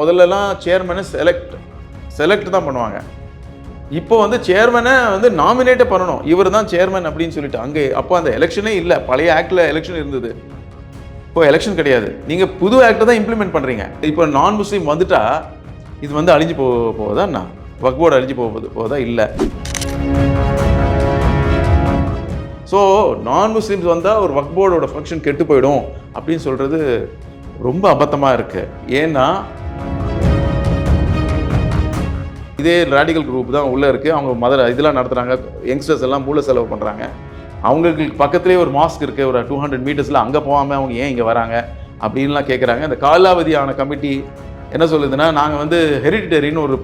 முதல்லலாம் சேர்மனை செலக்ட் தான் பண்ணுவாங்க. இப்போ வந்து சேர்மனை வந்து நாமினேட்டே பண்ணணும், இவர் தான் சேர்மன் அப்படின்னு சொல்லிட்டு. அங்கே அப்போ அந்த எலெக்ஷனே இல்லை. பழைய ஆக்டில் எலெக்ஷன் இருந்தது, இப்போ எலெக்ஷன் கிடையாது. நீங்கள் புது ஆக்டை தான் இம்ப்ளிமெண்ட் பண்ணுறீங்க. இப்போ நான் முஸ்லீம் வந்துட்டா இது வந்து அழிஞ்சு போவதா? நான் வக்ஃப் போர்டு அழிஞ்சு போவதா? இல்லை. ஸோ நான் முஸ்லீம்ஸ் வந்தால் ஒரு வக்ஃப் போர்டோட ஃபங்க்ஷன் கெட்டு போயிடும் அப்படின்னு சொல்கிறது ரொம்ப அபத்தமாக இருக்குது. ஏன்னா இதே ரேடிக்கல் குரூப் தான் உள்ளே இருக்குது. அவங்க இதெல்லாம் நடத்துகிறாங்க, யங்ஸ்டர்ஸ் எல்லாம் மூல செலவு பண்ணுறாங்க. அவங்களுக்கு பக்கத்துலேயே ஒரு மாஸ்க் இருக்குது, ஒரு 200 மீட்டர்ஸில். அங்கே போகாமல் அவங்க ஏன் இங்கே வராங்க அப்படின்லாம் கேட்குறாங்க. இந்த காலாவதியான கமிட்டி என்ன சொல்லுதுன்னா, நாங்கள் வந்து ஹெரிடிட்டரின்னு ஒரு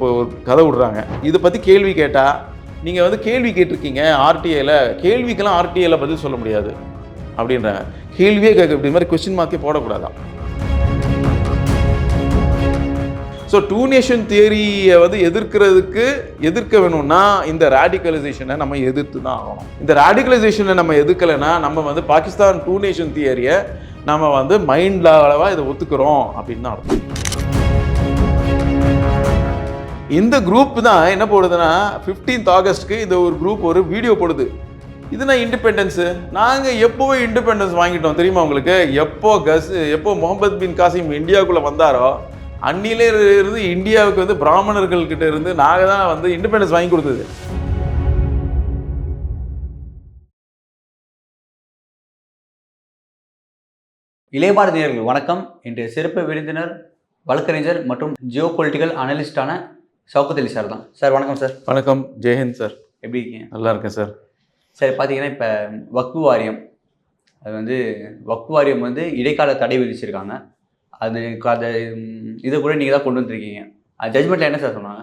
கதை விடுறாங்க. இதை பற்றி கேள்வி கேட்டால், நீங்கள் வந்து கேள்வி கேட்டிருக்கீங்க ஆர்டிஐயில், கேள்விக்கெல்லாம் ஆர்டிஐயில் பதில் சொல்ல முடியாது அப்படின்றாங்க. கேள்வியே கேட்க இப்படி மாதிரி கொஸ்டின் மார்க்கே போடக்கூடாதான். ஸோ டூ நேஷன் தியரியை வந்து எதிர்க்க வேணும்னா இந்த ரேடிகலைசேஷனை நம்ம எதிர்த்து தான் ஆகணும். இந்த ரேடிகலைசேஷனை நம்ம எதிர்க்கலைன்னா நம்ம வந்து பாகிஸ்தான் டூ நேஷன் தியரியை நம்ம வந்து மைண்ட் அளவாக இதை ஒத்துக்கிறோம் அப்படின்னு தான் அர்த்தம். இந்த குரூப் தான் என்ன போடுதுன்னா, 15th ஆகஸ்ட்க்கு இந்த ஒரு குரூப் ஒரு வீடியோ போடுது. இதுனா இண்டிபெண்டன்ஸு. நாங்கள் எப்போவே இண்டிபெண்டன்ஸ் வாங்கிட்டோம் தெரியுமா உங்களுக்கு? எப்போ முகமது பின் காசிம் இந்தியாவுக்குள்ளே வந்தாரோ அன்னிலே இருந்து இந்தியாவுக்கு வந்து பிராமணர்கள் கிட்ட இருந்து நாங்கள் தான் வந்து இண்டிபெண்டன்ஸ் வாங்கி கொடுத்தது. இளையபாரதி நேயர்களுக்கு வணக்கம். இன்றைய சிறப்பு விருந்தினர் வழக்கறிஞர் மற்றும் ஜியோ பொலிட்டிக்கல் அனலிஸ்டான ஷவுகத் அலி சார் தான். சார் வணக்கம் சார். வணக்கம், ஜெயஹிந்த் சார். எப்படி இருக்கீங்க? நல்லா இருக்கேன் சார். சார் பார்த்தீங்கன்னா இப்போ வக்ஃப் வாரியம், அது வந்து வக்ஃப் வாரியம் வந்து இடைக்கால தடை விதிச்சிருக்காங்க. அது இதை கூட நீங்கள் தான் கொண்டு வந்துருக்கீங்க. ஜட்மெண்ட்டில் என்ன சார் சொன்னாங்க?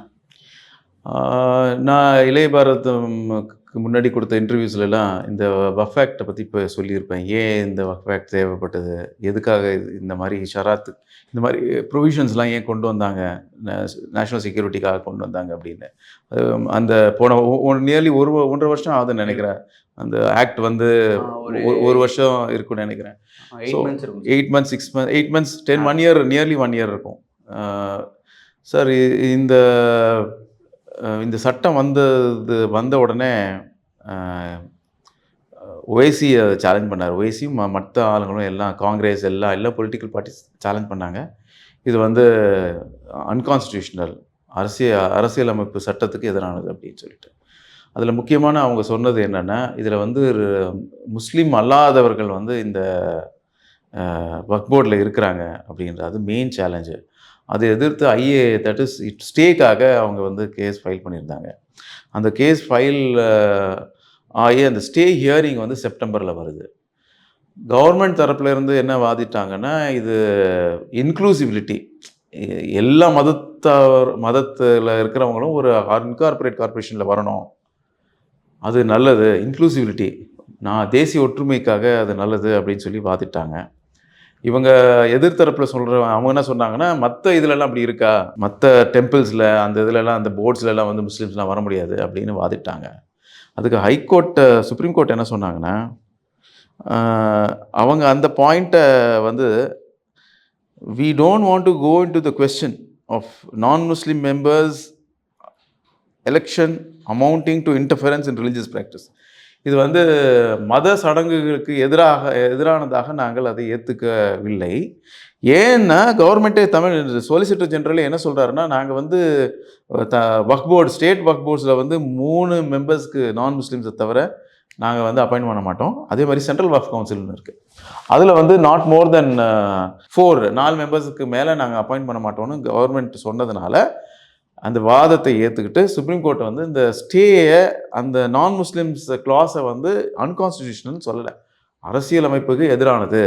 நான் இளைய பாரதத்துக்கு முன்னாடி கொடுத்த இன்டர்வியூஸ்லாம் இந்த வக்ஃப் ஆக்டை பற்றி இப்போ சொல்லியிருப்பேன். ஏன் இந்த வக்ஃப் ஆக்ட் தேவைப்பட்டது, எதுக்காக இந்த மாதிரி ஷராத்து, இந்த மாதிரி ப்ரொவிஷன்ஸ்லாம் ஏன் கொண்டு வந்தாங்க, நேஷ்னல் செக்யூரிட்டிக்காக கொண்டு வந்தாங்க அப்படின்னு. அந்த போன நியர்லி 1.5 வருஷம் ஆகுதுன்னு நினைக்கிறேன். அந்த ஆக்ட் வந்து 1 வருஷம் இருக்குன்னு நினைக்கிறேன். 8 months 6 months 8 months 10 1 year, nearly 1 year இருக்கும். சார், இந்த சட்டம் வந்த உடனே ஓவைசி அதை சேலஞ்ச் பண்ணார். ஓவைசியும் மற்ற ஆளுங்களும் எல்லாம், காங்கிரஸ் எல்லா பொலிட்டிக்கல் பார்ட்டிஸ் சேலஞ்ச் பண்ணாங்க. இது வந்து அன்கான்ஸ்டிடியூஷனல், அரசியலமைப்பு சட்டத்துக்கு எதிரானது அப்படின்னு சொல்லிட்டு. அதில் முக்கியமான அவங்க சொன்னது என்னென்னா, இதில் வந்து முஸ்லீம் அல்லாதவர்கள் வந்து இந்த வக்ஃப் போர்டில் இருக்கிறாங்க அப்படின்றது அது மெயின் சேலஞ்சு. அதை எதிர்த்து தட் இஸ் ஸ்டேக்காக அவங்க வந்து கேஸ் ஃபைல் பண்ணியிருந்தாங்க. அந்த கேஸ் ஃபைல் ஆகி அந்த ஸ்டே ஹியரிங் வந்து செப்டம்பரில் வருது. கவர்மெண்ட் தரப்புலேருந்து என்ன வாதிட்டாங்கன்னா, இது இன்க்ளூசிவிலிட்டி, எல்லா மதத்தில் இருக்கிறவங்களும் ஒரு இன்கார்பரேட் கார்பரேஷனில் வரணும், அது நல்லது, இன்க்ளூசிவிலிட்டி, தேசிய ஒற்றுமைக்காக அது நல்லது அப்படின்னு சொல்லி வாதிட்டாங்க. இவங்க எதிர்த்தரப்பில் அவங்க என்ன சொன்னாங்கன்னா, மற்ற இதிலெல்லாம் அப்படி இருக்கா, மற்ற டெம்பிள்ஸில் அந்த இதிலெல்லாம் அந்த போர்ட்ஸ்லாம் வந்து முஸ்லீம்ஸ்லாம் வர முடியாது அப்படின்னு வாதிட்டாங்க. அதுக்கு சுப்ரீம் கோர்ட் என்ன சொன்னாங்கன்னா, அவங்க அந்த பாயிண்ட்டை வந்து we don't want to go into the question of non-Muslim members election amounting to interference in religious practice. இது வந்து மத சடங்குகளுக்கு எதிரானதாக நாங்கள் அதை ஏற்றுக்கவில்லை. ஏன்னா கவர்மெண்ட்டே சொலிசிட்டர் ஜெனரல் என்ன சொல்கிறாருன்னா, நாங்கள் வந்து வக்ஃப் போர்டு, ஸ்டேட் வக்ஃப் போர்ட்ஸில் வந்து 3 மெம்பர்ஸ்க்கு நான் முஸ்லீம்ஸை தவிர நாங்கள் வந்து அப்பாயின்ட் பண்ண மாட்டோம். அதே மாதிரி சென்ட்ரல் வக்ஃப் கவுன்சில்னு இருக்குது, அதில் வந்து நாட் மோர் தென் 4 மெம்பர்ஸுக்கு மேலே நாங்கள் அப்பாயின்ட் பண்ண மாட்டோம்னு கவர்மெண்ட் சொன்னதுனால அந்த வாதத்தை ஏற்றுக்கிட்டு சுப்ரீம் கோர்ட் வந்து இந்த ஸ்டேயை, அந்த நான் முஸ்லிம்ஸ் கிளாஸை வந்து அன்கான்ஸ்டிடியூஷனல்னு சொல்லலை, அரசியலமைப்புக்கு எதிரானது,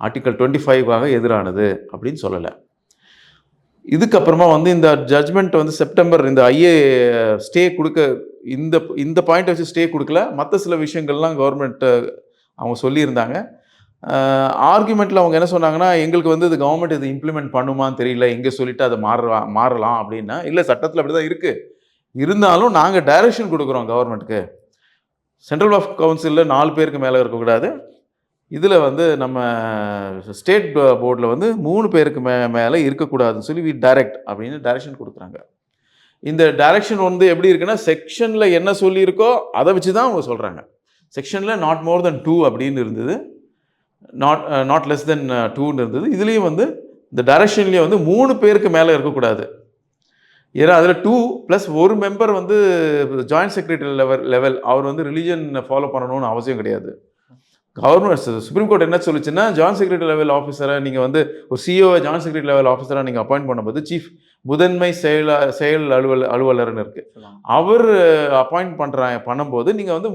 ஆர்டிகல் 25 எதிரானது அப்படின்னு சொல்லலை. இதுக்கப்புறமா வந்து இந்த ஜட்ஜ்மெண்ட் வந்து செப்டம்பர் இந்த ஸ்டே கொடுக்க, இந்த பாயிண்ட் வச்சு ஸ்டே கொடுக்கல, மற்ற சில விஷயங்கள்லாம் கவர்மெண்ட் அவங்க சொல்லியிருந்தாங்க. ஆர்குமெண்ட்டில் அவங்க என்ன சொன்னாங்கன்னா, எங்களுக்கு வந்து இது கவர்மெண்ட் இது இம்ப்ளிமெண்ட் பண்ணுமான்னு தெரியல, எங்கே சொல்லிவிட்டு அதை மாறலாம் அப்படின்னா, இல்லை சட்டத்தில் அப்படி தான் இருக்குது, இருந்தாலும் நாங்கள் டைரக்ஷன் கொடுக்குறோம் கவர்மெண்ட்டுக்கு, சென்ட்ரல் வக்ஃப் கவுன்சிலில் 4 பேருக்கு மேலே இருக்கக்கூடாது, இதில் வந்து நம்ம ஸ்டேட் போர்டில் வந்து 3 பேருக்கு மேலே இருக்கக்கூடாதுன்னு சொல்லி டைரக்ட் அப்படின்னு டைரக்ஷன் கொடுக்குறாங்க. இந்த டைரக்ஷன் வந்து எப்படி இருக்குன்னா, செக்ஷனில் என்ன சொல்லியிருக்கோ அதை வச்சு தான் அவங்க சொல்கிறாங்க. செக்ஷனில் நாட் மோர் தென் 2 அப்படின்னு இருந்தது, நாட் லெஸ் தென் 2ன்னு இருந்தது. இதுலேயும் வந்து இந்த டைரக்ஷன்லேயே வந்து 3 பேருக்கு மேலே இருக்கக்கூடாது. ஏன்னா அதில் 2 ப்ளஸ் ஒரு மெம்பர் வந்து ஜாயின்ட் செக்ரட்டரி லெவல் அவர் வந்து ரிலீஜன் ஃபாலோ பண்ணணும்னு அவசியம் கிடையாது. கவர்மெண்ட் சுப்ரீம் கோர்ட் என்ன சொல்லுச்சுன்னா, ஜாயின்ட் செக்ரட்டரி லெவல் ஆஃபீஸரை நீங்கள் வந்து ஒரு சிஓ ஜாயின்ட் செக்ரட்டரி லெவல் ஆஃபீஸராக நீங்கள் அப்பாயிண்ட் பண்ணும்போது சீஃப் முதன்மை செயல் அலுவலர்னு இருக்குது, அவர் அப்பாயிண்ட் பண்ணும்போது நீங்கள் வந்து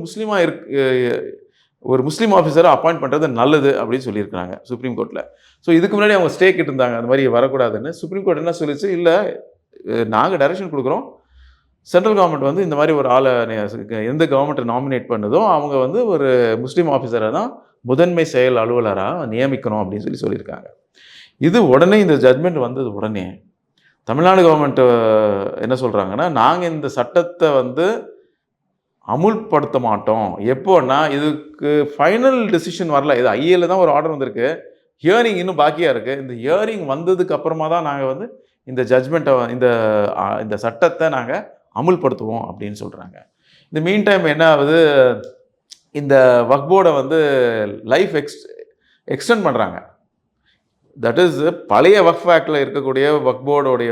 ஒரு முஸ்லீம் ஆஃபீஸரை அப்பாயிண்ட் பண்ணுறது நல்லது அப்படின்னு சொல்லியிருக்காங்க சுப்ரீம் கோர்ட்டில். ஸோ இதுக்கு முன்னாடி அவங்க ஸ்டே இருந்தாங்க அந்த மாதிரி வரக்கூடாதுன்னு. சுப்ரீம் கோர்ட் என்ன சொல்லிச்சு, இல்லை நாங்கள் டைரக்ஷன் கொடுக்குறோம், சென்ட்ரல் கவர்மெண்ட் வந்து இந்த மாதிரி ஒரு ஆளை எந்த கவர்மெண்ட்டை நாமினேட் பண்ணுதோ அவங்க வந்து ஒரு முஸ்லீம் ஆஃபீஸரை தான் முதன்மை செயல் அலுவலராக நியமிக்கணும் அப்படின்னு சொல்லியிருக்காங்க. இது உடனே இந்த ஜட்மெண்ட் வந்தது உடனே தமிழ்நாடு கவர்மெண்ட் என்ன சொல்கிறாங்கன்னா, நாங்கள் இந்த சட்டத்தை வந்து அமுல்படுத்த மாட்டோம். எப்போன்னா இதுக்கு ஃபைனல் டெசிஷன் வரல, இது ஐஏல தான் ஒரு ஆர்டர் வந்திருக்கு, ஹியரிங் இன்னும் பாக்கியாக இருக்குது. இந்த ஹியரிங் வந்ததுக்கு அப்புறமா தான் நாங்கள் வந்து இந்த ஜட்மெண்ட்டை இந்த சட்டத்தை நாங்கள் அமுல்படுத்துவோம் அப்படின்னு சொல்கிறாங்க. இந்த மீன் டைம் என்ன ஆகுது, இந்த வக்ஃப் போர்டை வந்து லைஃப் எக்ஸ்டெண்ட் பண்ணுறாங்க. தட் இஸ் பழைய வக்ஃப் ஆக்டில் இருக்கக்கூடிய வக்ஃப் போர்டோடைய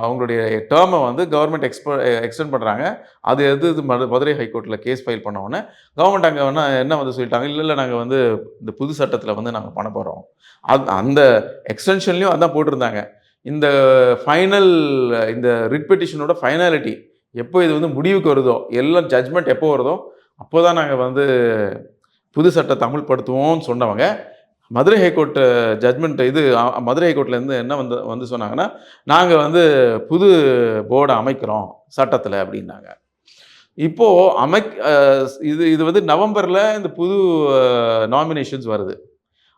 அவங்களுடைய டேர்மை வந்து கவர்மெண்ட் எக்ஸ்டெண்ட் பண்ணுறாங்க. அது மதுரை ஹைகோர்ட்டில் கேஸ் ஃபைல் பண்ண உடனே கவர்மெண்ட் அங்கே என்ன வந்து சொல்லிட்டாங்க, இல்லை நாங்கள் வந்து இந்த புது சட்டத்தில் வந்து நாங்கள் பண்ண போகிறோம். அந்த எக்ஸ்டென்ஷன்லேயும் அதான் போட்டிருந்தாங்க. இந்த ஃபைனல் இந்த ரிட் பெட்டிஷனோட ஃபைனாலிட்டி எப்போ இது வந்து முடிவுக்கு வருதோ, எல்லாம் ஜட்ஜ்மெண்ட் எப்போ வருதோ அப்போ தான் நாங்கள் வந்து புது சட்டத்தை அமல்படுத்துவோம்னு சொன்னவங்க மதுரை ஹைகோர்ட் ஜட்மெண்ட் மதுரை ஹைகோர்ட்லேருந்து என்ன வந்து சொன்னாங்கன்னா, நாங்கள் வந்து புது போர்டை அமைக்கிறோம் சட்டத்தில் அப்படின்னாங்க. இப்போது இது வந்து நவம்பரில் இந்த புது நாமினேஷன்ஸ் வருது.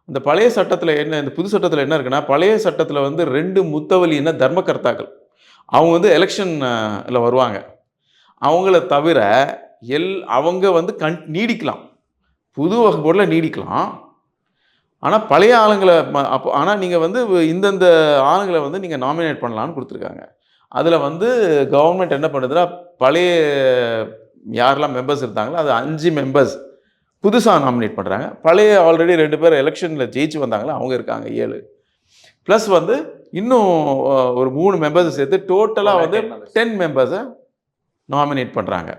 இந்த பழைய சட்டத்தில் இந்த புது சட்டத்தில் என்ன இருக்குன்னா, பழைய சட்டத்தில் வந்து 2 முத்தவலின தர்மகர்த்தாக்கள் அவங்க வந்து எலெக்ஷனில் வருவாங்க. அவங்கள தவிர அவங்க வந்து நீடிக்கலாம், புது வக்ஃப் போர்டில் நீடிக்கலாம். ஆனால் பழைய ஆளுங்களை ஆனால் நீங்கள் வந்து இந்தந்த ஆளுங்களை வந்து நீங்கள் நாமினேட் பண்ணலான்னு கொடுத்துருக்காங்க. அதில் வந்து கவர்மெண்ட் என்ன பண்ணுதுன்னா, பழைய யாரெல்லாம் மெம்பர்ஸ் இருந்தாங்களோ அது 5 மெம்பர்ஸ் புதுசாக நாமினேட் பண்ணுறாங்க. பழைய ஆல்ரெடி 2 பேர் எலெக்ஷனில் ஜெயிச்சு வந்தாங்களோ அவங்க இருக்காங்க 7, ப்ளஸ் வந்து இன்னும் ஒரு 3 மெம்பர்ஸை சேர்த்து டோட்டலாக வந்து 10 மெம்பர்ஸை நாமினேட் பண்ணுறாங்க.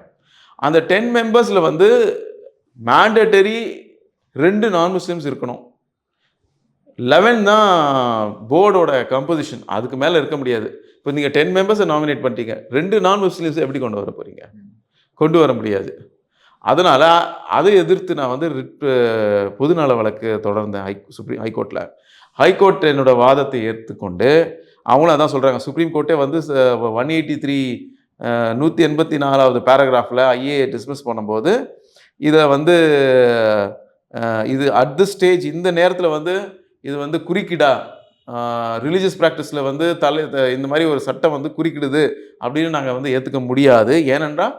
அந்த 10 மெம்பர்ஸில் வந்து மேண்டேட்டரி 2 நான் முஸ்லீம்ஸ் இருக்கணும், 11 தான் போர்டோட கம்போசிஷன், அதுக்கு மேலே இருக்க முடியாது. இப்போ நீங்கள் 10 மெம்பர்ஸை நாமினேட் பண்ணிட்டீங்க, 2 நான் முஸ்லீம்ஸை எப்படி கொண்டு வர போகிறீங்க? கொண்டு வர முடியாது. அதனால் அதை எதிர்த்து நான் வந்து பொதுநல வழக்கு தொடர்ந்தேன் ஹைகோர்ட்டில். ஹைகோர்ட் என்னோடய வாதத்தை ஏற்றுக்கொண்டு அவங்களும் அதான் சொல்கிறாங்க. சுப்ரீம் கோர்ட்டே வந்து 183 184வது பேராகிராஃபில் ஐஏ டிஸ்மிஸ் பண்ணும்போது இதை வந்து இது அட் தி ஸ்டேஜ் இந்த நேரத்தில் வந்து இது வந்து குறுக்கிடா ரிலீஜியஸ் ப்ராக்டிஸில் வந்து இந்த மாதிரி ஒரு சட்டம் வந்து குறுக்கிடுது அப்படின்னு நாங்கள் வந்து ஏற்றுக்க முடியாது. ஏனென்றால்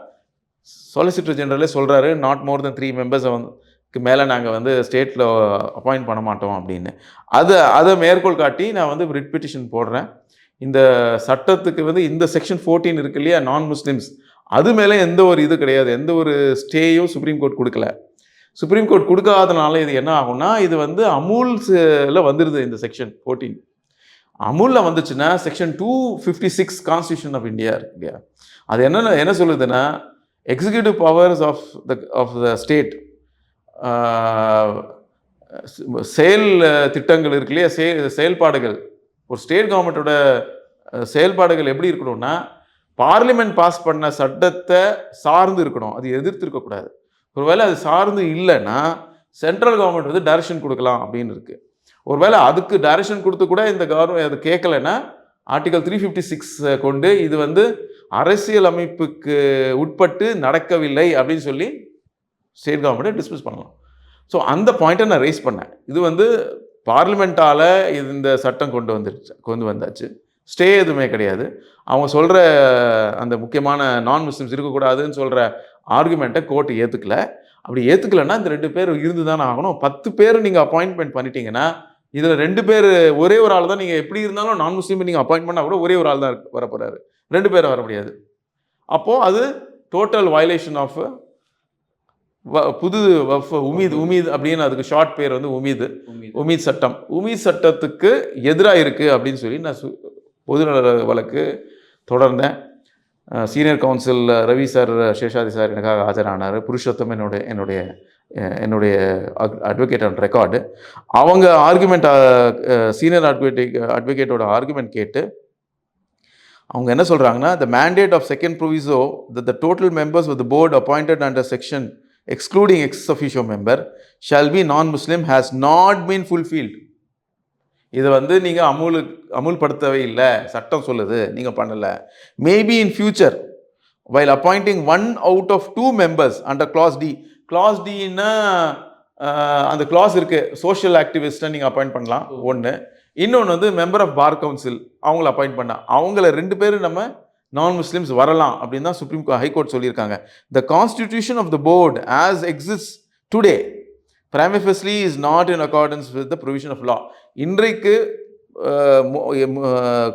சொலிசிட்டர் ஜெனரலே சொல்கிறாரு, நாட் மோர் தென் 3 மெம்பர்ஸை வந்து மேலே நாங்கள் வந்து ஸ்டேட்டில் அப்பாயிண்ட் பண்ண மாட்டோம் அப்படின்னு. அதை மேற்கோள் காட்டி நான் வந்து ரிட் பெட்டிஷன் போடுறேன். இந்த சட்டத்துக்கு வந்து இந்த செக்ஷன் 14 இருக்கு இல்லையா, நான் முஸ்லிம்ஸ், அது மேலே எந்த ஒரு இது கிடையாது, எந்த ஒரு ஸ்டேயும் சுப்ரீம் கோர்ட் கொடுக்கல. சுப்ரீம் கோர்ட் கொடுக்காதனால இது என்ன ஆகும்னா, இது வந்து அமுல்ல வந்துடுது. இந்த செக்ஷன் 14 அமுலில் வந்துச்சுன்னா செக்ஷன் 256 கான்ஸ்டியூஷன் ஆஃப் இந்தியா இருக்கு இல்லையா, அது என்ன சொல்லுதுன்னா, executive powers of the state, செயல் திட்டங்கள் இருக்கு இல்லையா, செயல்பாடுகள், ஒரு ஸ்டேட் கவர்மெண்ட்டோட செயல்பாடுகள் எப்படி இருக்கணும்னா, பார்லிமெண்ட் பாஸ் பண்ண சட்டத்தை சார்ந்து இருக்கணும், அது எதிர்த்து இருக்கக்கூடாது. ஒருவேளை அது சார்ந்து இல்லைன்னா சென்ட்ரல் கவர்மெண்ட் வந்து டைரக்ஷன் கொடுக்கலாம் அப்படின்னு இருக்குது. ஒருவேளை அதுக்கு டைரக்ஷன் கொடுத்து கூட இந்த கவர்மெண்ட் அது கேட்கலைன்னா ஆர்டிகல் 356 கொண்டு இது வந்து அரசியல் அமைப்புக்கு உட்பட்டு நடக்கவில்லை அப்படின்னு சொல்லி ஸ்டேட் கவர்மெண்ட்டை டிஸ்மிஸ் பண்ணலாம். ஸோ அந்த பாயிண்ட்டை நான் ரைஸ் பண்ணேன். இது வந்து பார்லிமெண்ட்டால் இந்த சட்டம் கொண்டு வந்தாச்சு, ஸ்டே எதுவுமே கிடையாது. அவங்க சொல்கிற அந்த முக்கியமான நான் முஸ்லிம்ஸ் இருக்கக்கூடாதுன்னு சொல்கிற ஆர்குமெண்ட்டை கோர்ட்டு ஏற்றுக்கல. அப்படி ஏற்றுக்கலைன்னா இந்த 2 பேர் இருந்து தானே ஆகணும். 10 பேர் நீங்கள் அப்பாயின்மெண்ட் பண்ணிட்டீங்கன்னா இதில் 2 பேர் ஒரே ஒரு ஆள் தான். நீங்கள் எப்படி இருந்தாலும் நான் முஸ்லீம் நீங்கள் அப்பாயின்ட் பண்ணால் கூட ஒரே ஒரு ஆள் தான் வரப்போறாரு. 2 பேர் வர முடியாது. அப்போது அது டோட்டல் வயலேஷன் ஆஃப் புது உமீத் அப்படின்னு அதுக்கு ஷார்ட் பேர் வந்து உமீத் சட்டம். உமீத் சட்டத்துக்கு எதிராக இருக்குது அப்படின்னு சொல்லி நான் பொதுநல வழக்கு தொடர்ந்தேன். Senior counsel Ravi sir, Seshadri sir எனக்காக ஆஜரானார். புருஷோத்தம் என்னுடைய அட்வொகேட் ஆன் ரெக்கார்டு. அவங்க ஆர்குமெண்ட், சீனியர் அட்வொகேட்டோட ஆர்குமெண்ட் கேட்டு அவங்க என்ன சொல்கிறாங்கன்னா, the mandate of second proviso that the total members of the board appointed under section excluding ex officio member shall be non-Muslim has not been fulfilled. இதை வந்து நீங்கள் அமுல்படுத்தவே இல்லை, சட்டம் சொல்லுது, நீங்கள் பண்ணலை. Maybe in future while appointing 1 out of 2 members under clause D. clause Dன்னா அந்த clause இருக்குது, சோஷியல் ஆக்டிவிஸ்ட்டை நீங்கள் அப்பாயிண்ட் பண்ணலாம் ஒன்று. இன்னொன்று வந்து மெம்பர் ஆஃப் பார் கவுன்சில் அவங்கள அப்பாயிண்ட் பண்ணால் அவங்கள 2 பேரும் நம்ம நான் முஸ்லிம்ஸ் வரலாம் அப்படின்னு தான் சுப்ரீம் ஹைகோர்ட் சொல்லியிருக்காங்க. The constitution of the board as exist today prima facie is not in accordance with the provision of law. இன்றைக்கு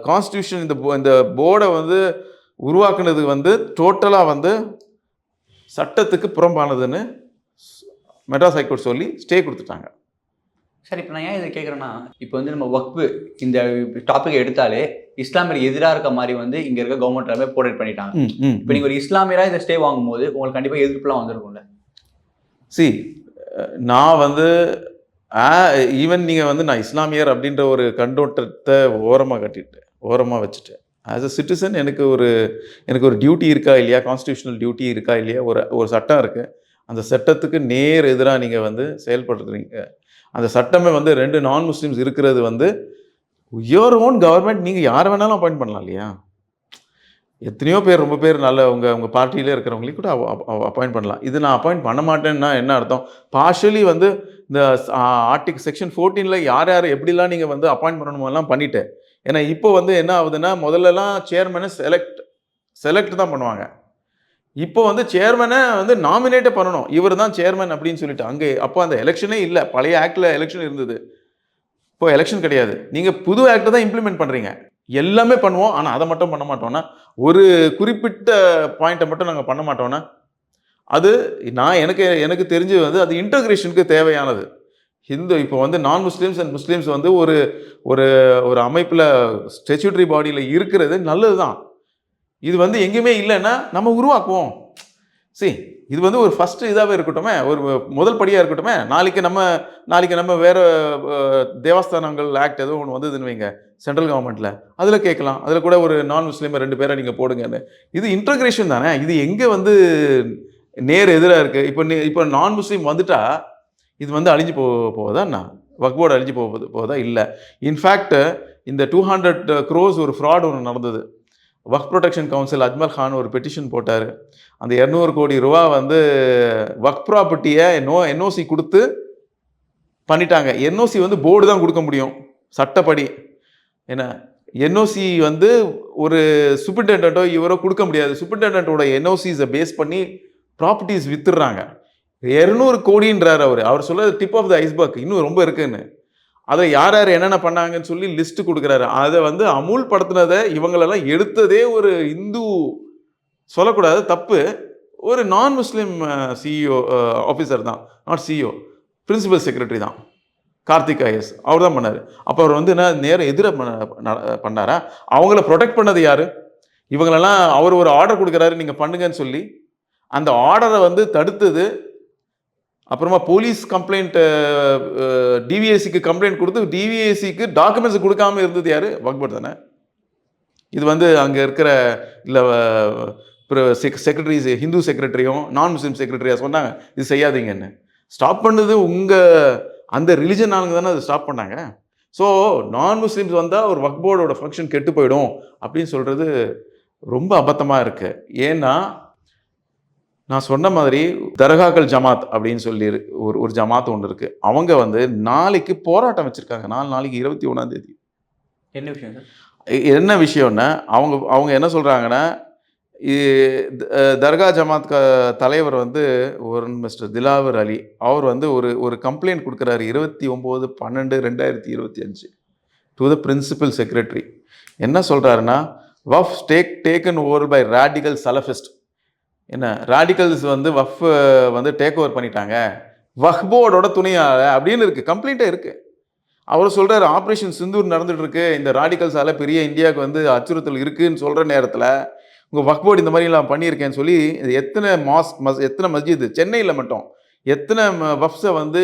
கான்ஸ்டியூஷன் இந்த போர்டை வந்து உருவாக்குனது வந்து டோட்டலாக வந்து சட்டத்துக்கு புறம்பானதுன்னு மெட்ராஸ் ஹைகோர்ட் சொல்லி ஸ்டே கொடுத்துட்டாங்க. சார், இப்போ நான் ஏன் இதை கேட்குறேன்னா, இப்போ வந்து நம்ம வக்ஃபு இந்த டாபிக் எடுத்தாலே இஸ்லாமியர் எதிராக இருக்க மாதிரி வந்து இங்கே இருக்க கவர்மெண்ட் எல்லாமே போர்ட்ரேட் பண்ணிட்டாங்க. இப்போ நீங்கள் ஒரு இஸ்லாமியராக இதை ஸ்டே வாங்கும்போது உங்களுக்கு கண்டிப்பாக எதிர்ப்புலாம் வந்துருக்கும்ல. நான் வந்து ஈவன் நீங்கள் வந்து நான் இஸ்லாமியர் அப்படின்ற ஒரு கண்ணோட்டத்தை ஓரமாக வச்சுட்டேன். ஆஸ் அ சிட்டிசன் எனக்கு ஒரு டியூட்டி இருக்கா இல்லையா, கான்ஸ்டியூஷனல் டியூட்டி இருக்கா இல்லையா, ஒரு சட்டம் இருக்குது. அந்த சட்டத்துக்கு நேர் எதிராக நீங்கள் வந்து செயல்படுறீங்க. அந்த சட்டமே வந்து 2 நான் முஸ்லீம்ஸ் இருக்கிறது வந்து யுவர் ஓன் கவர்மெண்ட், நீங்கள் யார் வேணாலும் அப்பாயிண்ட் பண்ணலாம் இல்லையா. எத்தனையோ பேர், ரொம்ப பேர் நல்ல உங்கள் பார்ட்டியிலே இருக்கிறவங்களையும் கூட அப்பாயிண்ட் பண்ணலாம். இது நான் அப்பாயிண்ட் பண்ண மாட்டேன்னா என்ன அர்த்தம்? பார்ஷலி வந்து இந்த ஆர்டிகல் செக்ஷன் 14ல் யார் எப்படிலாம் நீங்கள் வந்து அப்பாயிண்ட் பண்ணணுமெல்லாம் பண்ணிட்டேன். ஏன்னா இப்போ வந்து என்ன ஆகுதுன்னா, முதல்லலாம் சேர்மனை செலக்ட் தான் பண்ணுவாங்க. இப்போ வந்து சேர்மனை வந்து நாமினேட்டே பண்ணணும், இவர் தான் சேர்மன் அப்படின்னு சொல்லிட்டு. அப்போ அந்த எலெக்ஷனே இல்லை. பழைய ஆக்டில் எலெக்ஷன் இருந்தது, இப்போ எலெக்ஷன் கிடையாது. நீங்கள் புது ஆக்டை தான் இம்ப்ளிமெண்ட் பண்ணுறீங்க. எல்லாமே பண்ணுவோம், ஆனால் அதை மட்டும் பண்ண மாட்டோம்னா, ஒரு குறிப்பிட்ட பாயிண்ட்டை மட்டும் நாங்கள் பண்ண மாட்டோம்னா, அது எனக்கு தெரிஞ்சு வந்து அது இன்டகிரேஷனுக்கு தேவையானது. இப்போ வந்து நான் முஸ்லீம்ஸ் அண்ட் முஸ்லீம்ஸ் வந்து ஒரு அமைப்பில் ஸ்டேச்சுட்டரி பாடியில் இருக்கிறது நல்லது தான். இது வந்து எங்கேயுமே இல்லைன்னா நம்ம உருவாக்குவோம். இது வந்து ஒரு ஃபஸ்ட்டு இதாகவே இருக்கட்டுமே, ஒரு முதல் படியாக இருக்கட்டுமே. நாளைக்கு நம்ம வேறு தேவஸ்தானங்கள் ஆக்ட் ஏதோ ஒன்று வந்ததுன்னு வைங்க சென்ட்ரல் கவர்மெண்ட்டில், அதில் கேட்கலாம். அதில் கூட ஒரு நான் முஸ்லீமை 2 பேரை நீங்கள் போடுங்கன்னு. இது இன்டகிரேஷன் தானே. இது எங்கே வந்து நேர் எதிராக இருக்குது? இப்போ நான் முஸ்லீம் வந்துட்டா இது வந்து அழிஞ்சு போவதா என்ன? வக்ஃப் போர்டு அழிஞ்சு போவதா? இல்லை. இன்ஃபேக்ட் இந்த 200 crores ஒரு ஃப்ராட் ஒன்று நடந்தது. வக்ஃப் ப்ரொடெக்ஷன் கவுன்சில் அஜ்மல் கான் ஒரு பெட்டிஷன் போட்டார். அந்த 200 கோடி ரூபா வந்து வக்ஃப் ப்ராப்பர்ட்டியை என்ஓசி கொடுத்து பண்ணிட்டாங்க. என்ஓசி வந்து போர்டு தான் கொடுக்க முடியும் சட்டப்படி. ஏன்னா என்ஓசி வந்து ஒரு சூப்பரிண்டென்டோ இவரோ கொடுக்க முடியாது. சூப்பரிண்டென்டோட என்ஓசிஸை பேஸ் பண்ணி ப்ராப்பர்ட்டிஸ் வித்துடுறாங்க. 200 கோடின்றார் அவர் சொல்கிறது டிப் ஆஃப் த ஐஸ்பர்க், இன்னும் ரொம்ப இருக்குன்னு. அதை யார் என்னென்ன பண்ணாங்கன்னு சொல்லி லிஸ்ட்டு கொடுக்குறாரு. அதை வந்து அமுல்படுத்தினதை இவங்களெல்லாம் எடுத்ததே ஒரு இந்து, சொல்லக்கூடாது தப்பு, ஒரு நான் முஸ்லீம் சிஇஓ ஆஃபீஸர் தான், நாட் சிஇஓ, பிரின்சிபல் செக்ரட்டரி தான், கார்த்திக் ஐஎஸ். அவர் தான் பண்ணார். அப்போ அவர் வந்து என்ன நேரம் எதிராக பண்ணாரா? அவங்கள ப்ரொடெக்ட் பண்ணது யார்? இவங்களெல்லாம் அவர் ஒரு ஆர்டர் கொடுக்குறாரு நீங்கள் பண்ணுங்கன்னு சொல்லி, அந்த ஆர்டரை வந்து தடுத்தது. அப்புறமா போலீஸ் கம்ப்ளைண்ட், டிவிஎஸ்சிக்கு கம்ப்ளைண்ட் கொடுத்து டிவிஎஸ்சிக்கு டாக்குமெண்ட்ஸ் கொடுக்காம இருந்தது யார்? வக்ஃப் போர்டு தானே. இது வந்து அங்கே இருக்கிற இல்லை செக்ரட்டரிஸ், ஹிந்து செக்ரட்டரியும் நான் முஸ்லீம் செக்ரட்டரியாக சொன்னாங்க இது செய்யாதீங்கன்னு. ஸ்டாப் பண்ணது அந்த ரிலிஜன் ஆளுங்க தானே அது ஸ்டாப் பண்ணாங்க. ஸோ நான் முஸ்லீம்ஸ் வந்தால் ஒரு வக்ஃப் போர்டோட ஃபங்க்ஷன் கெட்டு போயிடும் அப்படின்னு சொல்கிறது ரொம்ப அபத்தமாக இருக்குது. ஏன்னா நான் சொன்ன மாதிரி தர்காக்கள் ஜமாத் அப்படின்னு சொல்லி ஒரு ஜமாத் ஒன்று இருக்குது. அவங்க வந்து நாளைக்கு போராட்டம் வச்சுருக்காங்க. நாளைக்கு 21ஆம் தேதி. என்ன விஷயம்? என்ன விஷயம்னா அவங்க என்ன சொல்கிறாங்கன்னா, தர்கா ஜமாத் தலைவர் வந்து ஒரு மிஸ்டர் திலாவர் அலி, அவர் வந்து ஒரு கம்ப்ளைண்ட் கொடுக்குறாரு 29/12/2025 டு த பிரின்சிபல் செக்ரட்டரி. என்ன சொல்கிறாருன்னா, Waqf taken over by radical Salafist. என்ன ராடிக்கல்ஸ் வந்து வஃப் வந்து டேக் ஓவர் பண்ணிட்டாங்க வஹ்போர்டோட துணையால் அப்படின்னு இருக்குது, கம்ப்ளைண்ட்டே இருக்குது. அவர் சொல்கிறார், ஆப்ரேஷன் சிந்தூர் நடந்துட்டு இருக்கு, இந்த ராடிக்கல்ஸால் பெரிய இந்தியாவுக்கு வந்து அச்சுறுத்தல் இருக்குதுன்னு சொல்கிற நேரத்தில் உங்கள் வக்ஃப் போர்டு இந்த மாதிரி நான் பண்ணியிருக்கேன்னு சொல்லி எத்தனை எத்தனை மஸ்ஜித் சென்னையில் மட்டும் எத்தனை வஃப்ஸை வந்து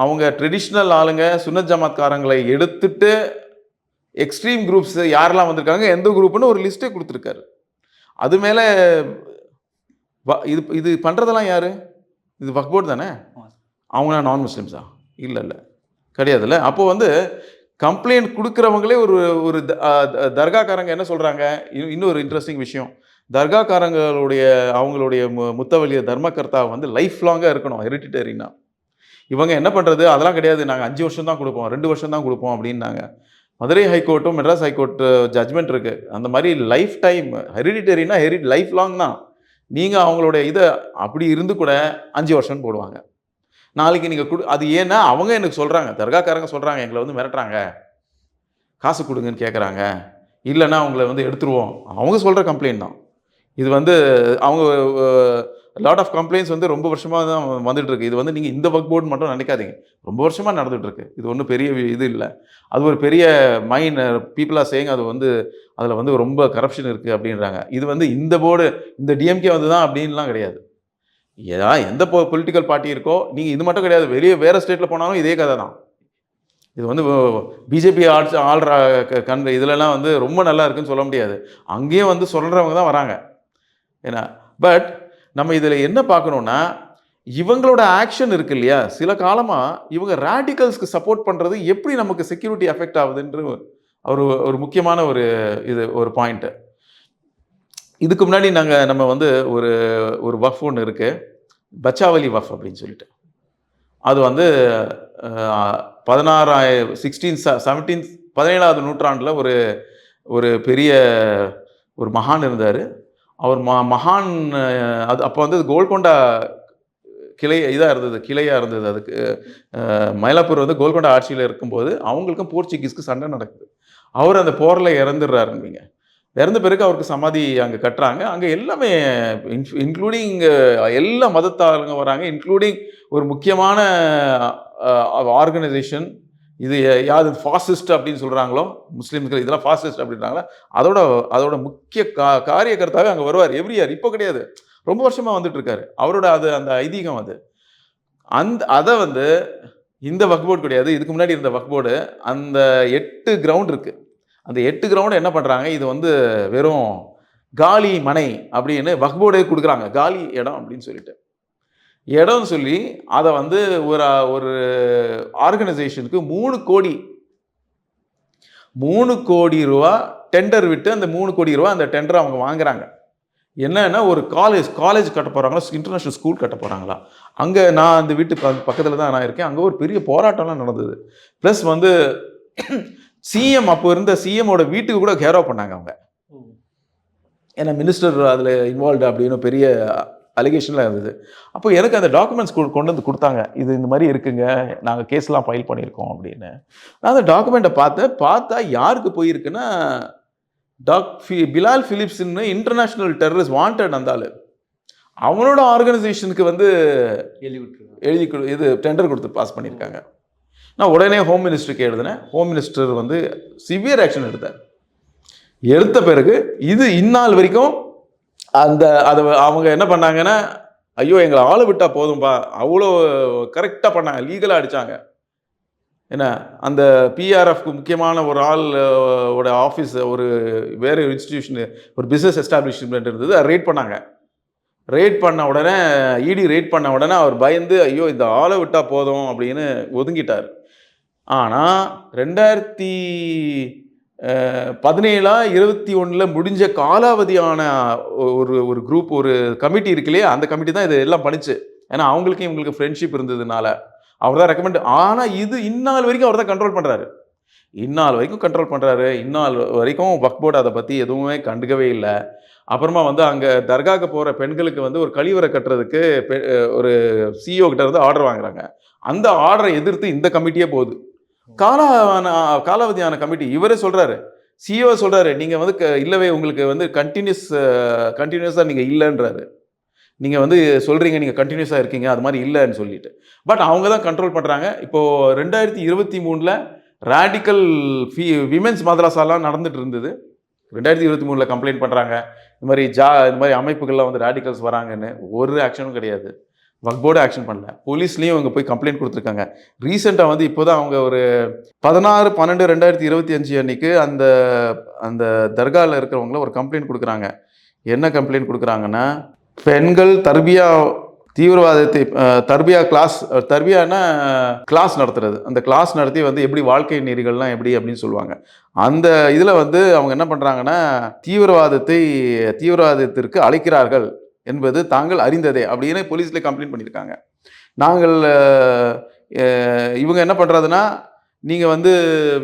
அவங்க ட்ரெடிஷ்னல் ஆளுங்க சுன்னத் ஜமாத்காரங்களை எடுத்துட்டு எக்ஸ்ட்ரீம் குரூப்ஸ் யாரெல்லாம் வந்திருக்காங்க எந்த குரூப்னு ஒரு லிஸ்ட்டே கொடுத்துருக்காரு. அது மேலே இது இது பண்ணுறதெல்லாம் யார்? இது வக்ஃப் போர்டு தானே. அவங்க நான் முஸ்லிம்ஸா? இல்லை கிடையாதுல்ல. அப்போது வந்து கம்ப்ளைண்ட் கொடுக்குறவங்களே ஒரு தர்காக்காரங்க என்ன சொல்கிறாங்க, இன்னொரு இன்ட்ரெஸ்டிங் விஷயம், தர்காக்காரங்களுடைய அவங்களுடைய முத்தவலிய தர்மகர்த்தா வந்து லைஃப் லாங்காக இருக்கணும் ஹெரிடிட்டரினா. இவங்க என்ன பண்ணுறது, அதெல்லாம் கிடையாது, நாங்கள் 5 வருஷம் தான் கொடுப்போம், 2 வருஷம் தான் கொடுப்போம் அப்படின்னாங்க. மதுரை ஹைகோர்ட்டும் மெட்ராஸ் ஹைகோர்ட் ஜட்மெண்ட் இருக்குது. அந்த மாதிரி லைஃப் டைம் ஹெரிடிட்டரினா லைஃப் லாங் தான். நீங்கள் அவங்களுடைய இதை அப்படி இருந்து கூட 5 வருஷம் போடுவாங்க. நாளைக்கு நீங்கள் அது ஏன்னா அவங்க எனக்கு சொல்கிறாங்க, தர்காக்காரங்க சொல்கிறாங்க, எங்களை வந்து மிரட்டுறாங்க, காசு கொடுங்கன்னு கேட்குறாங்க, இல்லைன்னா அவங்கள வந்து எடுத்துருவோம், அவங்க சொல்கிற கம்ப்ளைண்ட் தான் இது. வந்து அவங்க லாட் ஆஃப் கம்ப்ளைண்ட்ஸ் வந்து ரொம்ப வருஷமாக தான் வந்துட்டுருக்கு. இது வந்து நீங்கள் இந்த வக்ஃப் போர்டு மட்டும் நினைக்காதீங்க, ரொம்ப வருஷமாக நடந்துகிட்ருக்கு. இது ஒன்றும் பெரிய இது இல்லை. அது ஒரு பெரிய பீப்புள் ஆர் சேயிங் அது வந்து அதில் வந்து ரொம்ப கரப்ஷன் இருக்குது அப்படின்றாங்க. இது வந்து இந்த போர்டு இந்த டிஎம்கே வந்து தான் அப்படின்லாம் கிடையாது. எந்த பொலிட்டிக்கல் பார்ட்டி இருக்கோ, நீங்கள் இது மட்டும் கிடையாது, வெளியே வேறு ஸ்டேட்டில் போனாலும் இதே கதை தான். இது வந்து பிஜேபி ஆள்ற இதிலலாம் வந்து ரொம்ப நல்லா இருக்குன்னு சொல்ல முடியாது, அங்கேயும் வந்து சொல்கிறவங்க தான் வராங்க. ஏன்னா பட் நம்ம இதில் என்ன பார்க்கணுன்னா, இவங்களோட ஆக்ஷன் இருக்கு இல்லையா, சில காலமாக இவங்க ரேடிக்கல்ஸ்க்கு சப்போர்ட் பண்ணுறது எப்படி நமக்கு செக்யூரிட்டி அஃபெக்ட் ஆகுதுன்ற ஒரு முக்கியமான ஒரு பாயிண்ட்டு. இதுக்கு முன்னாடி நம்ம வந்து ஒரு வஃப் ஒன்று இருக்குது, பச்சாவலி வஃப் அப்படின்னு சொல்லிட்டு. அது வந்து 17வது நூற்றாண்டில் ஒரு பெரிய ஒரு மகான் இருந்தார். அவர் மகான் அது அப்போ வந்து கோல்கொண்டா கிளையாக இருந்தது. அதுக்கு மயிலாப்பூர் வந்து கோல்கொண்டா ஆட்சியில் இருக்கும்போது அவங்களுக்கும் போர்ச்சுகீஸ்க்கு சண்டை நடக்குது. அவர் அந்த போரில் இறந்துடுறாருங்க. இறந்த பிறகு அவருக்கு சமாதி அங்கே கட்டுறாங்க. அங்கே எல்லாமே இன்க்ளூடிங் எல்லா மதத்தாளுங்க வராங்க, இன்க்ளூடிங் ஒரு முக்கியமான ஆர்கனைசேஷன். இது யார் ஃபாசிஸ்ட் அப்படின்னு சொல்கிறாங்களோ, முஸ்லீம்கள் இதெல்லாம் ஃபாசிஸ்ட் அப்படின்றாங்களா, அதோட முக்கிய காரியகர்த்தாவே அங்கே வருவார் எவ்ரி இயர். இப்போ கிடையாது, ரொம்ப வருஷமாக வந்துட்டு இருக்காரு. அவரோட அந்த ஐதீகம் அது. அதை வந்து இந்த வக்ஃப் போர்டு கிடையாது, இதுக்கு முன்னாடி இருந்த வக்ஃப் போர்டு அந்த 8 கிரவுண்ட் இருக்குது. அந்த 8 கிரவுண்டு என்ன பண்ணுறாங்க, இது வந்து வெறும் காலி மனை அப்படின்னு வக்ஃப் போர்டே கொடுக்குறாங்க, காலி இடம் அப்படின்னு சொல்லிட்டு. இடம்னு சொல்லி அதை வந்து ஒரு ஆர்கனைசேஷனுக்கு 3 கோடி ரூபா டெண்டர் விட்டு அந்த 3 கோடி ரூபா அந்த டெண்டர் அவங்க வாங்குறாங்க. என்னன்னா ஒரு காலேஜ் கட்ட போகிறாங்களா, இன்டர்நேஷ்னல் ஸ்கூல் கட்ட போகிறாங்களா. அங்கே நான் அந்த வீட்டு பக்கத்தில் தான் நான் இருக்கேன். அங்கே ஒரு பெரிய போராட்டம்லாம் நடந்தது. ப்ளஸ் வந்து சிஎம் அப்போ இருந்த சிஎம்மோட வீட்டுக்கு கூட கேரோ பண்ணாங்க அவங்க. ஏன்னா மினிஸ்டர் அதில் இன்வால்வ்டு அப்படின்னு பெரிய அலிகேஷன்லாம் இருந்தது. அப்போ எனக்கு அந்த டாக்குமெண்ட்ஸ் கொண்டு வந்து கொடுத்தாங்க, இது இந்த மாதிரி இருக்குங்க, நாங்கள் கேஸ்லாம் ஃபைல் பண்ணியிருக்கோம் அப்படின்னு. நான் அந்த டாக்குமெண்ட்டை பார்த்தா யாருக்கு போயிருக்குன்னா, பிலால் பிலிப்ஸ்ன்னு இன்டர்நேஷ்னல் டெரரிஸ்ட் வாண்டட் அந்த ஆள், அவனோட ஆர்கனைசேஷனுக்கு வந்து இது டெண்டர் கொடுத்து பாஸ் பண்ணியிருக்காங்க. நான் உடனே ஹோம் மினிஸ்டருக்கு எழுதினேன். ஹோம் மினிஸ்டர் வந்து சிவியர் ஆக்ஷன் எடுத்த பிறகு இது இந்நாள் வரைக்கும் அதை அவங்க என்ன பண்ணாங்கன்னா, ஐயோ எங்களை ஆளை விட்டால் போதும்பா, அவ்வளோ கரெக்டாக பண்ணாங்க, லீகலாக அடித்தாங்க. ஏன்னா அந்த பிஆர்எஃப்க்கு முக்கியமான ஒரு ஆளோட ஆஃபீஸ் ஒரு வேறு இன்ஸ்டிடியூஷன் ஒரு பிஸ்னஸ் எஸ்டாப்ளிஷ்மெண்ட் இருந்தது, அதை ரேட் பண்ணாங்க. ரேட் பண்ண உடனே இடி ரேட் பண்ண உடனே அவர் பயந்து ஐயோ இந்த ஆளை விட்டால் போதும் அப்படின்னு ஒதுங்கிட்டார். ஆனால் 2017-21 முடிஞ்ச காலாவதியான ஒரு குரூப் ஒரு கமிட்டி இருக்கு இல்லையா, அந்த கமிட்டி தான் இது எல்லாம் பண்ணிச்சு. ஏன்னா அவங்களுக்கும் இவங்களுக்கு ஃப்ரெண்ட்ஷிப் இருந்ததுனால அவர் தான் ரெக்கமெண்ட். ஆனால் இது இந்நாள் வரைக்கும் அவர் தான் கண்ட்ரோல் பண்ணுறாரு. இந்நாள் வரைக்கும் கண்ட்ரோல் பண்ணுறாரு. இந்நாள் வரைக்கும் வக்ஃப் போர்டு அதை பற்றி எதுவுமே கண்டுக்கவே இல்லை. அப்புறமா வந்து அங்கே தர்காவுக்கு போகிற பெண்களுக்கு வந்து ஒரு கழிவறை கட்டுறதுக்கு ஒரு சிஇஓ கிட்ட இருந்து ஆர்டர் வாங்குறாங்க. அந்த ஆர்டரை எதிர்த்து இந்த கமிட்டியே போகுது. காலாவதியான கமிட்டி. இவரே சொல்கிறாரு, சிஇஓ சொல்கிறாரு, நீங்கள் வந்து இல்லவே உங்களுக்கு வந்து கண்டினியூஸாக நீங்கள் இல்லைன்றாரு. நீங்கள் வந்து சொல்கிறீங்க நீங்கள் கண்டினியூஸாக இருக்கீங்க, அது மாதிரி இல்லைன்னு சொல்லிட்டு. பட் அவங்க தான் கண்ட்ரோல் பண்ணுறாங்க. இப்போது 2023 ரேடிக்கல் விமென்ஸ் மதரசாலாம் நடந்துட்டு இருந்தது. 2023 கம்ப்ளைண்ட் பண்ணுறாங்க. இந்த மாதிரி அமைப்புகள்லாம் வந்து ரேடிக்கல்ஸ் வராங்கன்னு. ஒரு ஆக்ஷனும் கிடையாது. வக்ஃப் போர்டு ஆக்ஷன் பண்ணல. போலீஸ்லேயும் அவங்க போய் கம்ப்ளைண்ட் கொடுத்துருக்காங்க. ரீசெண்டாக வந்து இப்போ தான் அவங்க ஒரு 16/12/2025 அன்னைக்கு அந்த தர்காவில் இருக்கிறவங்கள ஒரு கம்ப்ளைண்ட் கொடுக்குறாங்க. என்ன கம்ப்ளைண்ட் கொடுக்குறாங்கன்னா, பெண்கள் தீவிரவாதத்தை தர்பியானா கிளாஸ் நடத்துறது. அந்த கிளாஸ் நடத்தி வந்து எப்படி வாழ்க்கை நெறிகள்லாம் எப்படி அப்படின்னு சொல்லுவாங்க. அந்த இதில் வந்து அவங்க என்ன பண்ணுறாங்கன்னா, தீவிரவாதத்திற்கு அழைக்கிறார்கள் என்பது தாங்கள் அறிந்ததே அப்படின்னு போலீஸில் கம்ப்ளைண்ட் பண்ணியிருக்காங்க. இவங்க என்ன பண்ணுறதுன்னா, நீங்கள் வந்து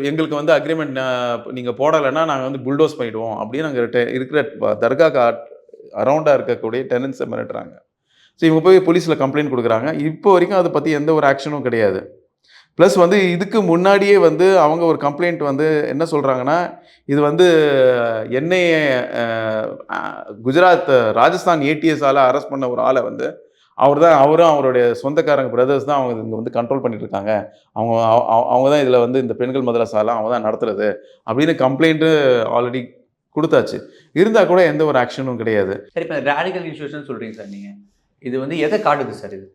எங்களுக்கு வந்து அக்ரிமெண்ட் நீங்கள் போடலைன்னா நாங்கள் வந்து புல்டோஸ் பண்ணிவிடுவோம் அப்படின்னு அங்கே இருக்கிற தர்கா அரௌண்டாக இருக்கக்கூடிய டெனன்ஸை மிரட்டுறாங்க. ஸோ இவங்க போய் போலீஸில் கம்ப்ளைண்ட் கொடுக்குறாங்க. இப்போ வரைக்கும் அதை பற்றி எந்த ஒரு ஆக்ஷனும் கிடையாது. ப்ளஸ் வந்து இதுக்கு முன்னாடியே வந்து அவங்க ஒரு கம்ப்ளைண்ட் வந்து என்ன சொல்கிறாங்கன்னா, இது வந்து என்ஐஏ குஜராத் ராஜஸ்தான் ஏடிஎஸால் அரெஸ்ட் பண்ண ஒரு ஆளை வந்து அவரும் அவருடைய சொந்தக்காரங்க பிரதர்ஸ் தான் அவங்க இங்கே வந்து கண்ட்ரோல் பண்ணிட்டு இருக்காங்க. அவங்க தான் இதில் வந்து இந்த பெண்கள் மதரசாலாம் அவங்க தான் நடத்துறது அப்படின்னு கம்ப்ளைண்ட்டு ஆல்ரெடி கொடுத்தாச்சு. இருந்தால் கூட எந்த ஒரு ஆக்ஷனும் கிடையாது. சரி, இப்போ ரேடிக்கல் இன்ஸ்டியூஷன் சொல்கிறீங்க சார் நீங்கள். இது வந்து எதை காட்டுது சார் இது?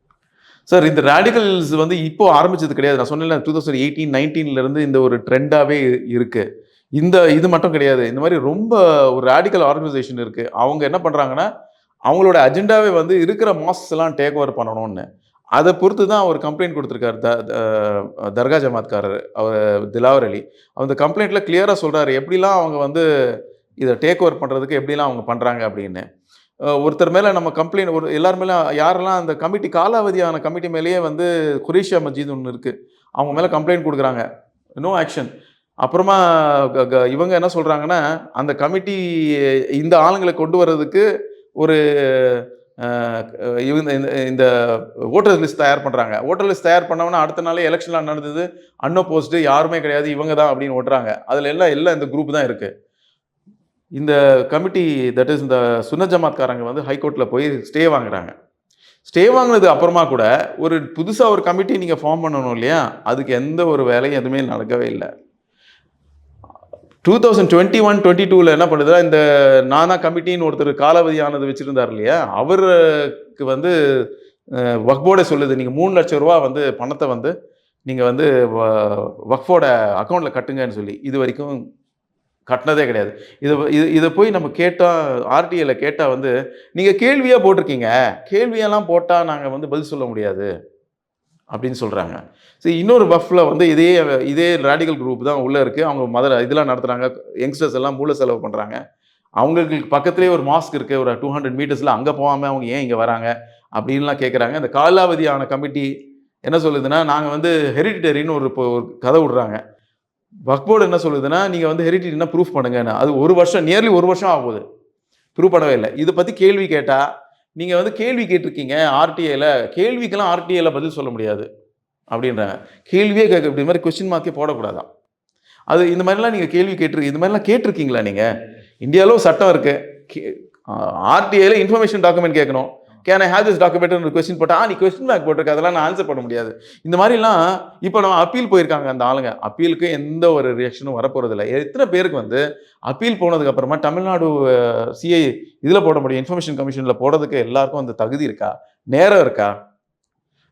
சார், இந்த ரேடிக்கல்ஸ் வந்து இப்போ ஆரம்பிச்சது கிடையாது. நான் சொன்னேன் 2018-19 இந்த ஒரு ட்ரெண்டாகவே இருக்குது. இது மட்டும் கிடையாது. இந்த மாதிரி ரொம்ப ஒரு ரேடிக்கல் ஆர்கனைசேஷன் இருக்குது. அவங்க என்ன பண்ணுறாங்கன்னா, அவங்களோட அஜெண்டாவே வந்து இருக்கிற மாஸ்க்ஸ் எல்லாம் டேக் ஓவர் பண்ணணும்னு. அதை பொறுத்து தான் ஒரு கம்ப்ளைண்ட் கொடுத்துருக்காரு தர்கா ஜமாத்காரர் திலாவர் அலி. அந்த கம்ப்ளைண்ட்டில் கிளியராக சொல்கிறாரு எப்படிலாம் அவங்க வந்து இதை டேக் ஓவர் பண்ணுறதுக்கு எப்படிலாம் அவங்க பண்ணுறாங்க அப்படின்னு. ஒருத்தர் மேலே நம்ம கம்ப்ளைண்ட் எல்லார் மேலே யாரெல்லாம் அந்த கமிட்டி காலாவதியான கமிட்டி மேலேயே வந்து குரேஷியா மஸ்ஜித் ஒன்று இருக்குது, அவங்க மேலே கம்ப்ளைண்ட் கொடுக்குறாங்க, நோ ஆக்ஷன். அப்புறமா இவங்க என்ன சொல்கிறாங்கன்னா, அந்த கமிட்டி இந்த ஆளுங்களை கொண்டு வர்றதுக்கு ஒரு இந்த ஓட்டர் லிஸ்ட் தயார் பண்ணுறாங்க. ஓட்டர் லிஸ்ட் தயார் பண்ணவொன்னா அடுத்த நாளே எலெக்ஷன்லாம் நடந்தது, அன்அப்போஸ்டு யாருமே கிடையாது, இவங்க தான் அப்படின்னு ஓட்டுறாங்க. அதில் எல்லாம் இந்த குரூப் தான் இருக்குது. இந்த கமிட்டி தட் இஸ் இந்த சுன்னத் ஜமாத்காரங்க வந்து ஹைகோர்ட்டில் போய் ஸ்டே வாங்குறாங்க. ஸ்டே வாங்கினது அப்புறமா கூட ஒரு புதுசாக ஒரு கமிட்டி நீங்கள் ஃபார்ம் பண்ணணும் இல்லையா, அதுக்கு எந்த ஒரு வேலையும் எதுவுமே நடக்கவே இல்லை. 2021-22 என்ன பண்ணுதுன்னா, இந்த நானா கமிட்டின்னு ஒருத்தர் காலாவதியானது வச்சுருந்தார் இல்லையா, அவருக்கு வந்து வக்ஃப் போர்டே சொல்லுது, நீங்கள் 3 லட்சம் ரூபா வந்து பணத்தை வந்து நீங்கள் வந்து வக்ஃபோட அக்கௌண்ட்டில் கட்டுங்கன்னு சொல்லி இது வரைக்கும் கட்டினதே கிடையாது. இதை போய் நம்ம கேட்டால், ஆர்டிஐல கேட்டால் வந்து நீங்கள் கேள்வியாக போட்டிருக்கீங்க, கேள்வியெல்லாம் போட்டால் நாங்கள் வந்து பதில் சொல்ல முடியாது அப்படின்னு சொல்கிறாங்க. சரி, இன்னொரு வக்ஃபில் வந்து இதே ரேடிக்கல் குரூப் தான் உள்ளே இருக்குது. அவங்க இதெல்லாம் நடத்துகிறாங்க, யங்ஸ்டர்ஸ் எல்லாம் மூல செலவு பண்ணுறாங்க. அவங்களுக்கு பக்கத்துலேயே ஒரு மாஸ்க் இருக்குது, ஒரு 200 மீட்டர்ஸில், அங்கே போகாமல் அவங்க ஏன் இங்கே வராங்க அப்படின்லாம் கேட்குறாங்க. இந்த காலாவதியான கமிட்டி என்ன சொல்லுதுன்னா, நாங்கள் வந்து ஹெரிடிட்டரின்னு ஒரு கதை விடுறாங்க. வக்ஃப் போர்டு என்ன சொல்லுதுன்னா, நீங்கள் வந்து ஹெரிடிட்டரினா ப்ரூஃப் பண்ணுங்கன்னு. அது நியர்லி ஒரு வருஷம் ஆகுது, ப்ரூவ் பண்ணவே இல்லை. இதை பற்றி கேள்வி கேட்டால், நீங்கள் வந்து கேள்வி கேட்டிருக்கீங்க ஆர்டிஐல, கேள்விக்கெல்லாம் ஆர்டிஐல பதில் சொல்ல முடியாது அப்படின்றாங்க. கேள்வியே இப்படி மாதிரி கொஸ்டின் மார்க்கே போடக்கூடாதான். அது இந்த மாதிரிலாம் நீங்கள் கேள்வி இது மாதிரிலாம் கேட்டிருக்கீங்களா? நீங்கள் இந்தியாவில் சட்டம் இருக்குது, ஆர்டிஐல இன்ஃபர்மேஷன் டாக்குமெண்ட் கேட்கணும். Can I have this document question போட்டால் நீ கொஸ்டின் மார்க் போட்டிருக்க, அதெல்லாம் நான் ஆன்சர் பண்ண முடியாது. இந்த மாதிரிலாம் இப்போ நம்ம அப்பீல் போயிருக்காங்க அந்த ஆளுங்க. அப்பீலுக்கு எந்த ஒரு ரியாக்ஷனும் வரப்போகிறதில்ல. எத்தனை பேருக்கு வந்து அப்பீல் போனதுக்கு அப்புறமா தமிழ்நாடு சிஐ இதில் போட முடியும், இன்ஃபர்மேஷன் கமிஷனில் போடுறதுக்கு எல்லாருக்கும் அந்த தகுதி இருக்கா, நேரம் இருக்கா?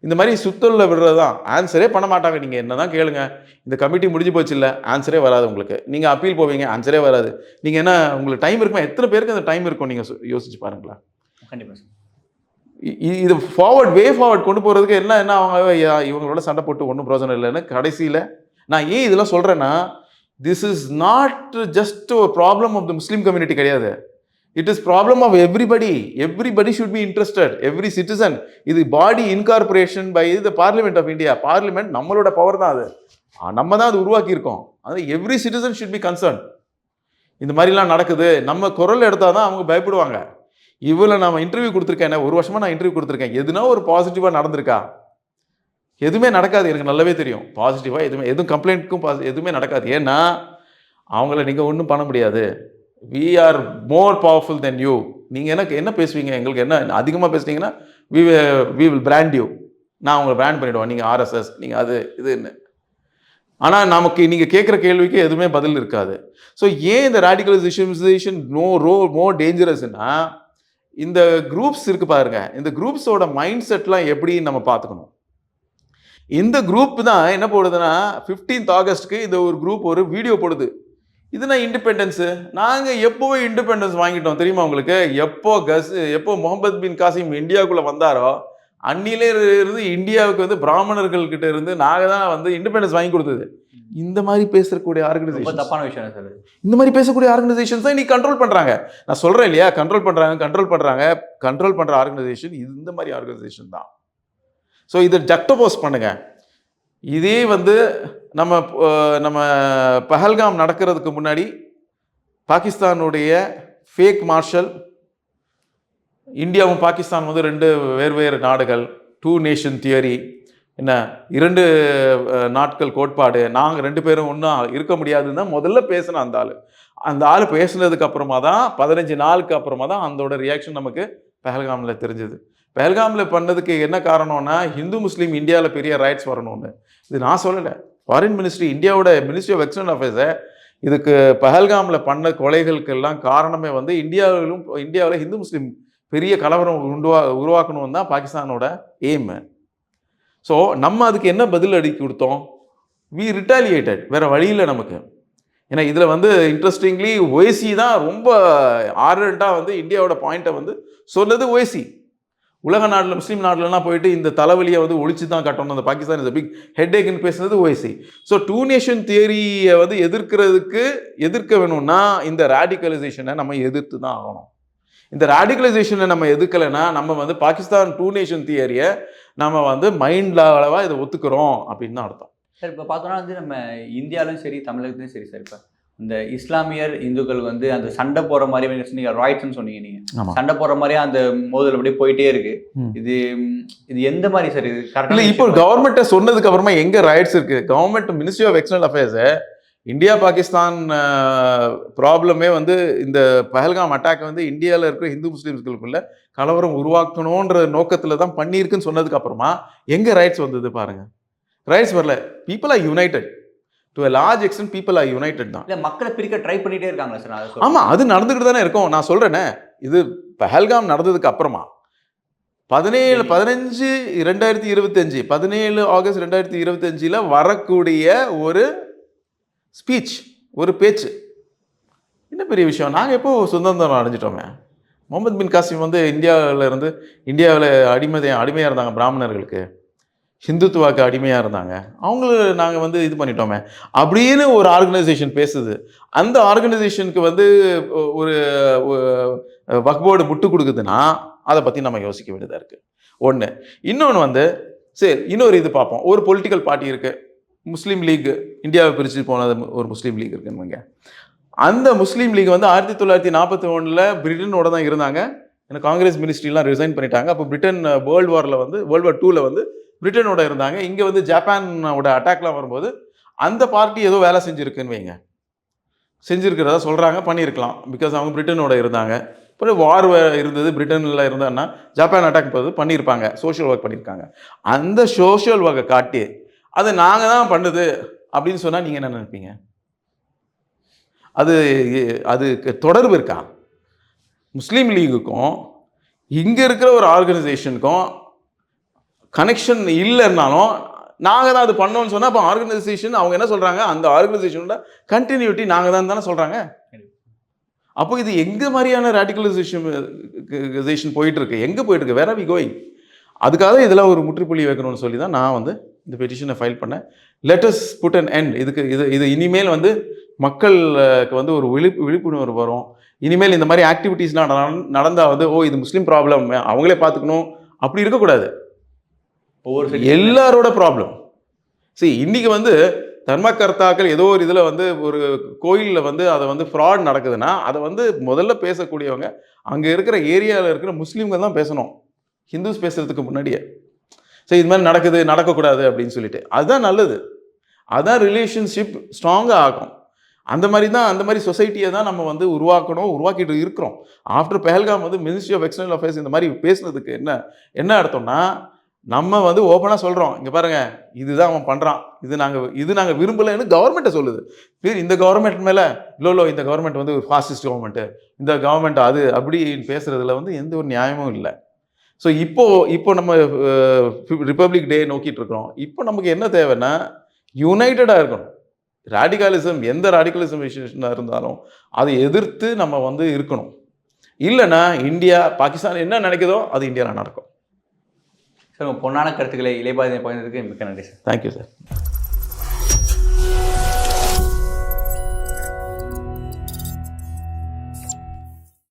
இந்த மாதிரி சுத்தலில் விடுறது தான். ஆன்சரே பண்ண மாட்டாங்க. நீங்கள் என்ன தான் கேளுங்க, இந்த கமிட்டி முடிஞ்சு போச்சு இல்லை, ஆன்சரே வராது உங்களுக்கு. நீங்கள் அப்பீல் போவீங்க, ஆன்சரே வராது. நீங்கள் என்ன உங்களுக்கு டைம் இருக்குமா? எத்தனை பேருக்கு அந்த டைம் இருக்கும் நீங்கள் யோசிச்சு பாருங்களா. கண்டிப்பாக சார். இது வே ஃபார்வர்ட் கொண்டு போகிறதுக்கு என்ன அவங்க இவங்களோட சண்டை போட்டு ஒன்றும் பிரயோஜனம் இல்லைன்னு கடைசியில் நான் ஏன் இதெல்லாம் சொல்கிறேன்னா, this is not just problem of the Muslim community கிடையாது. It is problem of everybody should be interested, every citizen. இது body incorporation by the parliament of India. Parliament நம்மளோட பவர் தான், அது நம்ம தான் அது உருவாக்கியிருக்கோம். அது every citizen should be concern. இந்த மாதிரிலாம் நடக்குது, நம்ம குரல் எடுத்தால் தான் அவங்க பயப்படுவாங்க. இவ்வளோ நம்ம இன்டர்வியூ கொடுத்துருக்கேன், ஒரு வருஷமாக நான் இன்டர்வியூ கொடுத்துருக்கேன், எதுனா ஒரு பாசிட்டிவாக நடந்திருக்கா? எதுவுமே நடக்காது, எனக்கு நல்லாவே தெரியும். பாசிட்டிவாக எதுவும் கம்ப்ளைண்ட்டுக்கும் எதுவுமே நடக்காது. ஏன்னா அவங்கள நீங்கள் ஒன்றும் பண்ண முடியாது. We are more powerful then you. நீங்கள் எனக்கு என்ன பேசுவீங்க, எங்களுக்கு என்ன அதிகமாக பேசுனீங்கன்னா வி வில் பிராண்ட் யூ. நான் உங்களை பிராண்ட் பண்ணிவிடுவேன், நீங்கள் ஆர்எஸ்எஸ், நீங்கள் அது இதுன்னு. ஆனால் நமக்கு நீங்கள் கேட்குற கேள்விக்கு எதுவுமே பதில் இருக்காது. ஸோ ஏன் இந்த ரேடிகலைசேஷன் மோர் டேஞ்சரஸ்னா, இந்த குரூப்ஸ் இருக்கு பாருங்க, இந்த குரூப்ஸோட மைண்ட் செட்லாம் எப்படி நம்ம பார்த்துக்கணும். இந்த குரூப் தான் என்ன போடுதுன்னா 15th ஆகஸ்ட்க்கு இந்த ஒரு குரூப் ஒரு வீடியோ போடுது. இதுனா இண்டிபெண்டன்ஸு, நாங்கள் எப்போவே இண்டிபெண்டன்ஸ் வாங்கிட்டோம் தெரியுமா உங்களுக்கு? எப்போ முகமது பின் காசிம் இந்தியாவுக்குள்ளே வந்தாரோ அன்னிலே இருந்து இந்தியாவுக்கு வந்து பிராமணர்கள் கிட்ட இருந்து நாங்கள் தான் வந்து இண்டிபெண்டன்ஸ் வாங்கி கொடுத்தது. இந்த மாதிரி பேசக்கூடிய ஆர்கனைசேஷன் தப்பான விஷயம் சார். இந்த மாதிரி பேசக்கூடிய ஆர்கனைசேஷன்ஸ் தான் இன்னைக்கு கண்ட்ரோல் பண்ணுறாங்க. நான் சொல்கிறேன் இல்லையா, கண்ட்ரோல் பண்ணுற ஆர்கனைசேஷன் இந்த மாதிரி ஆர்கனைசேஷன் தான். ஸோ இதை ஜக்டபோஸ் பண்ணுங்க. இதே வந்து நம்ம பஹல்காம் நடக்கிறதுக்கு முன்னாடி பாகிஸ்தானுடைய ஃபேக் மார்ஷல், இந்தியாவும் பாகிஸ்தான் வந்து 2 வேறு நாடுகள், 2 நேஷன் தியரி, என்ன 2 நாட்கள் கோட்பாடு, நாங்கள் 2 பேரும் ஒன்றும் இருக்க முடியாதுன்னு தான் முதல்ல பேசின அந்த ஆள் பேசுனதுக்கு அப்புறமா தான் 15 நாளுக்கு அப்புறமா தான் அதோட ரியாக்ஷன் நமக்கு பஹல்காமில் தெரிஞ்சது. பஹல்காமில் பண்ணதுக்கு என்ன காரணம்னா, ஹிந்து முஸ்லீம் இந்தியாவில் பெரிய ரைட்ஸ் வரணும்னு. இது நான் சொல்லலை, ஃபாரின் மினிஸ்ட்ரி, இந்தியாவோட மினிஸ்ட்ரி ஆஃப் எக்ஸ்டர்னல் அஃபேர்ஸை இதுக்கு பஹல்காமில் பண்ண கொலைகளுக்கெல்லாம் காரணமே வந்து இந்தியாவில் ஹிந்து முஸ்லீம் பெரிய கலவரம் உருவாக்கணும் தான் பாகிஸ்தானோட எய்மு. ஸோ நம்ம அதுக்கு என்ன பதில் அடி கொடுத்தோம்? வி ரிட்டாலியேட்டட், வேறு வழியில் நமக்கு. ஏன்னா இதில் வந்து இன்ட்ரெஸ்டிங்லி ஒய்சி தான் ரொம்ப ஆர்டண்ட்டாக வந்து இந்தியாவோட பாயிண்ட்டை வந்து சொன்னது ஒய்சி. உலக நாட்டில் முஸ்லீம் நாட்டிலலாம் போயிட்டு இந்த தலைவலியை வந்து ஒழிச்சு தான் கட்டணும், அந்த பாகிஸ்தான் இஸ் பிக் ஹெட்ஏக்னு பேசுனது ஒய்சி. ஸோ 2 நேஷன் தியரியை வந்து எதிர்க்க வேணும்னா இந்த ரேடிகலைசேஷனை நம்ம எதிர்த்து தான் ஆகணும். இந்த ரேடிகலைசேஷனை நம்ம எதிர்க்கலைன்னா நம்ம வந்து பாகிஸ்தான் 2 நேஷன் தியரியை நம்ம வந்து மைண்ட் அளவாக இதை ஒத்துக்கிறோம் அப்படின்னு தான் அர்த்தம். சார் இப்போ பார்த்தோன்னா வந்து நம்ம இந்தியாவிலும் சரி தமிழகத்துலையும் சரி சார், இப்போ இந்த இஸ்லாமியர் இந்துக்கள் வந்து அந்த சண்டை போற மாதிரி நீங்க ராய்ட்ஸ்ன்னு சொன்னீங்க, நீங்க சண்டை போற மாதிரியே அந்த மோதல் அப்படியே போயிட்டே இருக்கு. இது எந்த மாதிரி சார்? இது கரெக்டா இப்போ கவர்மெண்ட்டை சொன்னதுக்கு அப்புறமா எங்க ரைட்ஸ் இருக்கு? Government ministry of external affairs India Pakistan ப்ராப்ளமே வந்து இந்த பஹல்காம் அட்டாக் வந்து இந்தியாவில் இருக்கிற இந்து முஸ்லீம்களுக்குள்ள கலவரம் உருவாக்கணுன்ற நோக்கத்தில் தான் பண்ணியிருக்குன்னு சொன்னதுக்கு அப்புறமா எங்க ரைட்ஸ் வந்தது பாருங்க. ரைட்ஸ் வரல. People are United. To a large extent people are united தான். இல்லை, மக்களை பிரிக்க ட்ரை பண்ணிட்டே இருக்காங்களா சார்? ஆமாம், அது நடந்துக்கிட்டு தானே இருக்கும். நான் சொல்கிறேனே, இது பஹல்காம் நடந்ததுக்கு அப்புறமா 17 ஆகஸ்ட் 2025 வரக்கூடிய ஒரு ஸ்பீச், ஒரு பேச்சு என்ன பெரிய விஷயம்? நாங்கள் எப்போ சுதந்திரம் அடைஞ்சிட்டோமே. முகமது பின் காசிம் வந்து இந்தியாவில் அடிமையாக இருந்தாங்க பிராமணர்களுக்கு, ஹிந்துத்துவாக்கு அடிமையாக இருந்தாங்க, அவங்கள நாங்கள் வந்து இது பண்ணிட்டோமே அப்படின்னு ஒரு ஆர்கனைசேஷன் பேசுது. அந்த ஆர்கனைசேஷனுக்கு வந்து ஒரு வக்ஃப் போர்டு முட்டு கொடுக்குதுன்னா அதை பற்றி நம்ம யோசிக்க வேண்டியதாக இருக்குது. ஒன்று. இன்னொன்று வந்து சரி, இன்னொரு இது பார்ப்போம். ஒரு பொலிட்டிக்கல் பார்ட்டி இருக்குது, முஸ்லீம் லீக், இந்தியாவை பிரித்து போனது ஒரு முஸ்லீம் லீக் இருக்குன்னு. அந்த முஸ்லீம் லீக் வந்து 1941 பிரிட்டனோட தான் இருந்தாங்க. ஏன்னா காங்கிரஸ் மினிஸ்ட்ரிலாம் ரிசைன் பண்ணிட்டாங்க. அப்போ பிரிட்டன் வேர்ல்டு வார் 2 வந்து பிரிட்டனோட இருந்தாங்க. இங்கே வந்து ஜப்பானோட அட்டாக்லாம் வரும்போது அந்த பார்ட்டி ஏதோ வேலை செஞ்சுருக்கிறதா சொல்கிறாங்க. பண்ணியிருக்கலாம், பிகாஸ் அவங்க பிரிட்டனோட இருந்தாங்க. அப்புறம் வார் இருந்தது, பிரிட்டனில் இருந்தான்னா ஜப்பான் அட்டாக் பண்ணியிருப்பாங்க, சோஷியல் ஒர்க் பண்ணியிருக்காங்க. அந்த சோஷியல் ஒர்க்கை காட்டி அதை நாங்கள் தான் பண்ணுது அப்படின்னு சொன்னால் நீங்கள் என்ன நினைப்பீங்க? அதுக்கு தொடர்பு இருக்கா? முஸ்லீம் லீகுக்கும் இங்கே இருக்கிற ஒரு ஆர்கனைசேஷனுக்கும் கனெக்ஷன் இல்லைன்னாலும் நாங்கள் தான் அது பண்ணோன்னு சொன்னால் அப்போ ஆர்கனைசேஷன் அவங்க என்ன சொல்கிறாங்க? அந்த ஆர்கனைசேஷனோட கண்டினியூட்டி நாங்கள் தான் தானே சொல்கிறாங்க. அப்போ இது எங்கே மாதிரியான ரேடிகலைசேஷன் போயிட்டுருக்கு? எங்கே போயிட்டுருக்கு? Where are we going? அதுக்காக இதெல்லாம் ஒரு முற்றுப்புள்ளி வைக்கணும்னு சொல்லி தான் நான் வந்து இந்த பெட்டிஷனை ஃபைல் பண்ணேன். Let us put an end. இது இனிமேல் வந்து மக்களுக்கு வந்து ஒரு விழிப்புணர்வு வரும். இனிமேல் இந்த மாதிரி ஆக்டிவிட்டீஸ்லாம் நடந்தால் வந்து இது முஸ்லீம் ப்ராப்ளம், அவங்களே பார்த்துக்கணும் அப்படி இருக்கக்கூடாது. எல்லாரோட ப்ராப்ளம். சரி, இன்னைக்கு வந்து தர்மகர்த்தாக்கள் ஏதோ ஒரு இதில் வந்து ஒரு கோயிலில் வந்து அதை வந்து ஃப்ராட் நடக்குதுன்னா அதை வந்து முதல்ல பேசக்கூடியவங்க அங்கே இருக்கிற ஏரியாவில் இருக்கிற முஸ்லீம்கள் தான் பேசணும், ஹிந்துஸ் பேசுறதுக்கு முன்னாடியே. சரி, இது மாதிரி நடக்குது, நடக்கக்கூடாது அப்படின்னு சொல்லிட்டு, அதுதான் நல்லது. அதுதான் ரிலேஷன்ஷிப் ஸ்ட்ராங்காக ஆகும். அந்த மாதிரி சொசைட்டியை தான் நம்ம வந்து உருவாக்கிட்டு இருக்கிறோம். ஆஃப்டர் பெஹல்காம் வந்து மினிஸ்ட்ரி ஆஃப் எக்ஸ்டர்னல் அஃபேர்ஸ் இந்த மாதிரி பேசுனதுக்கு என்ன அர்த்தம்னா, நம்ம வந்து ஓப்பனாக சொல்கிறோம், இங்கே பாருங்கள் இதுதான் அவன் பண்ணுறான், இது நாங்கள் விரும்பலைன்னு கவர்மெண்ட்டை சொல்லுது. இந்த கவர்மெண்ட் மேலே இல்லை இந்த கவர்மெண்ட் வந்து ஒரு ஃபாசிஸ்ட் கவர்மெண்ட்டு, இந்த கவர்மெண்ட் அது அப்படின்னு பேசுகிறதுல வந்து எந்த ஒரு நியாயமும் இல்லை. ஸோ இப்போ நம்ம ரிப்பப்ளிக் டே நோக்கிட்டு இருக்கிறோம். இப்போ நமக்கு என்ன தேவைன்னா யுனைட்டடாக இருக்கணும். ராடிகாலிசம், எந்த ராடிகலிசம் விஷயம் இருந்தாலும் அதை எதிர்த்து நம்ம வந்து இருக்கணும். இல்லைன்னா இந்தியா பாகிஸ்தான் என்ன நினைக்குதோ அது இந்தியாவில் நடக்கும். சார், உங்கள் பொன்னான கருத்துக்களை இளையபாரதியை பகிர்ந்ததுக்கு மிக்க நன்றி சார். Thank you sir.